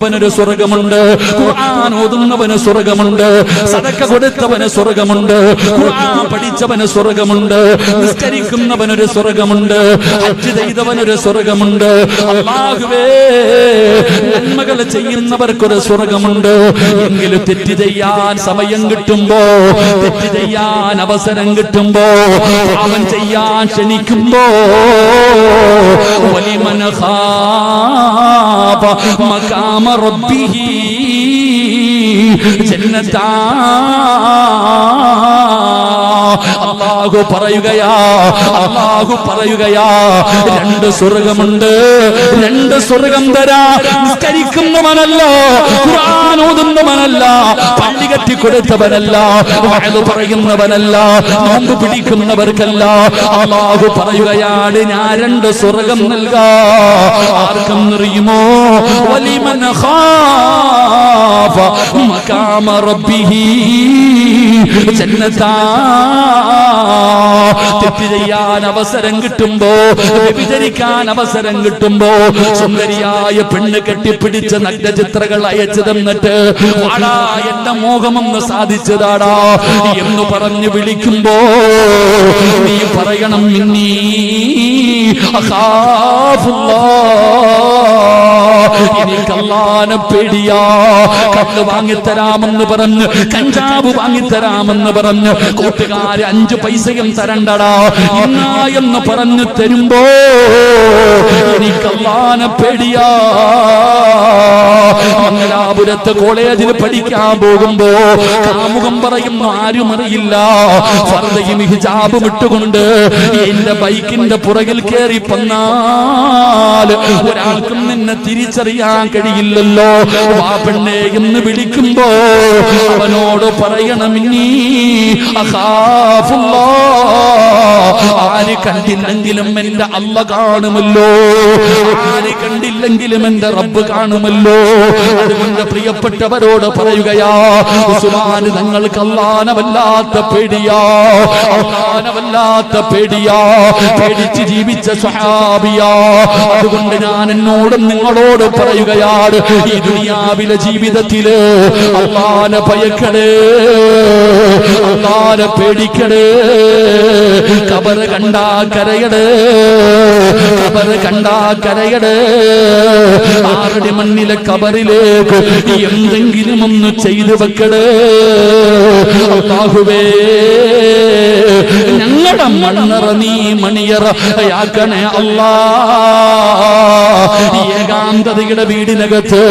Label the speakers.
Speaker 1: വനൊരു സ്വർഗമുണ്ട്, ഖുർആൻ ഓതുന്നവന് സ്വർഗമുണ്ട്, സദഖ കൊടുത്തവന് സ്വർഗമുണ്ട്, ഖുർആൻ പഠിച്ചവന് സ്വർഗമുണ്ട്, നിസ്കരിക്കുന്നവനൊരു സ്വർഗമുണ്ട്, ഹജ്ജ് ചെയ്തവനൊരു സ്വർഗമുണ്ട്. അല്ലാഹുവേ, നന്മകൾ ചെയ്യുന്നവർക്കൊരു സ്വർഗമുണ്ട്. എങ്കിലും തെറ്റ് ചെയ്യാൻ സമയം കിട്ടുമ്പോ, തെറ്റ് ചെയ്യാൻ അവസരം കിട്ടുമ്പോ, അവൻ ചെയ്യാൻ ക്ഷണിക്കുമ്പോ, വലിമൻ ഖാഫ മഖാമ റബ്ബിഹി ജന്നതാ. അല്ലാഹു പറയുകയാ രണ്ട് സ്വർഗമുണ്ട്, രണ്ട് സ്വർഗം തരാ. നിസ്കരിക്കുന്നവനല്ല, ഖുർആൻ ഓതുന്നവനല്ല, പള്ളി കെട്ടി കൊടുത്തവനല്ല, വഅദ് പറയുന്നവനല്ല, നോമ്പ് പിടിക്കുന്നവർക്കല്ല. അല്ലാഹു പറയുകയാണ്, ഞാൻ രണ്ട് സ്വർഗം നൽകാ. ആർക്കെന്നറിയുമോ? വലിമൻ ഖാഫ മഖാമ റബ്ബിഹി ജന്നതാ. തെറ്റ് ചെയ്യാൻ അവസരം കിട്ടുമ്പോ, വ്യഭിചരിക്കാൻ അവസരം കിട്ടുമ്പോ, സുന്ദരിയായ പെണ്ണ് കെട്ടിപ്പിടിച്ച നഗ്നചിത്രങ്ങൾ അയച്ചു തന്നിട്ട് വാടാ എന്റെ മോഹമൊന്ന് സാധിച്ചതാടാ എന്ന് പറഞ്ഞു വിളിക്കുമ്പോ നീ പറയണം, ഇന്നീ എനിക്ക് അല്ലാഹുവിനെ പേടിയാ. കല്ല് വാങ്ങിത്തരാമെന്ന് പറഞ്ഞ്, കഞ്ചാവ് വാങ്ങിത്തരാമെന്ന് പറഞ്ഞ് കൂട്ടുകാര് 5 പൈസയും തരണ്ടടാ ഇന്ന എന്ന് പറഞ്ഞു തരുമ്പോ എനിക്ക് അല്ലാഹുവിനെ പേടിയാ. മംഗലാപുരത്ത് കോളേജിൽ പഠിക്കാൻ പോകുമ്പോ കാമുകം പറയുന്നു, ആരും അറിയില്ല. ഫർദയും ഹിജാബും ഇട്ടുകൊണ്ട് എന്റെ ബൈക്കിന്റെ പുറകിൽ കയറി പന്നാൽ ഒരാൾക്കും നിന്നെ തിരിച്ചറിയാൻ കഴിയില്ലല്ലോ. വാ പെണ്ണേ എന്ന് വിളിക്കുമ്പോ അവനോട് പറയണം, ഇന്നീ അഖാഫുല്ലാഹ്. ആര് കണ്ടില്ലെങ്കിലും എന്റെ അല്ലാഹ് കാണുമല്ലോ, ആര് കണ്ടില്ലെങ്കിലും എന്റെ റബ്ബ് കാണുമല്ലോ. അതുകൊണ്ട് പ്രിയപ്പെട്ടവരോട് പറയുകയാ, ഉസ്മാൻ തങ്ങൾക്ക് അല്ലാഹുവിനെ വല്ലാത്ത പേടിയാ, അല്ലാഹുവിനെ വല്ലാത്ത പേടിയാ, പേടിച്ച് ജീവിച്ച സ്വഹാബിയാ. അതുകൊണ്ട് ഞാൻ എന്നോടും നിങ്ങളോട് പറയുകയാണ്, ഈ ദുനിയാവിലെ ജീവിതത്തില് അല്ലാഹുവിനെ ഭയക്കണേ, അല്ലാഹുവിനെ പേടിക്കണേ. ഖബർ കണ്ടാ കരയണേ, ഖബർ കണ്ടാ കരയണേ. ആരുടെ മണ്ണിലെ ഖബറിലേക്ക് എന്തെങ്കിലും ഒന്ന് ചെയ്തു വെക്കണേ. അല്ലാഹുവേ, ഞങ്ങളുടെ മണ്ണറ നീ മണിയറയാക്കണേ അല്ലാഹ്. ഏകാന്തതയുടെ വീടിനകത്ത്